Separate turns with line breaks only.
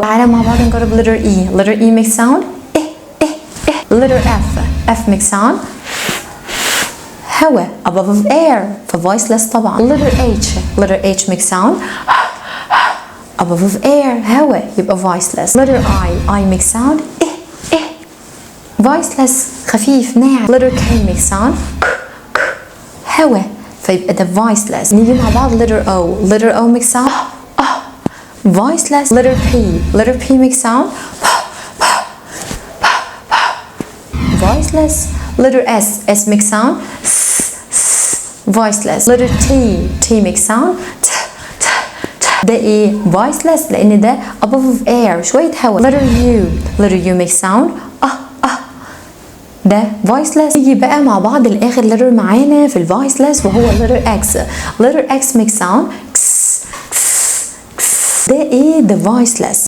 تعالى مع بعض نجرب letter E. letter E makes sound letter F makes sound هواء above air voiceless طبعا. letter H makes sound above air هواء يبقى voiceless. letter I makes sound voiceless خفيف ناعم. letter K makes sound هواء فيبقى ده voiceless. نيجي مع بعض letter O makes sound voiceless. letter P makes sound voiceless. letter S makes sound voiceless. letter T makes sound ده ايه voiceless لان ده above air شوية هواء. letter U makes sound ده voiceless. يجي بقى مع بعض الاخر letter معانا في الvoiceless وهو letter X makes sound ده ايه ده voiceless.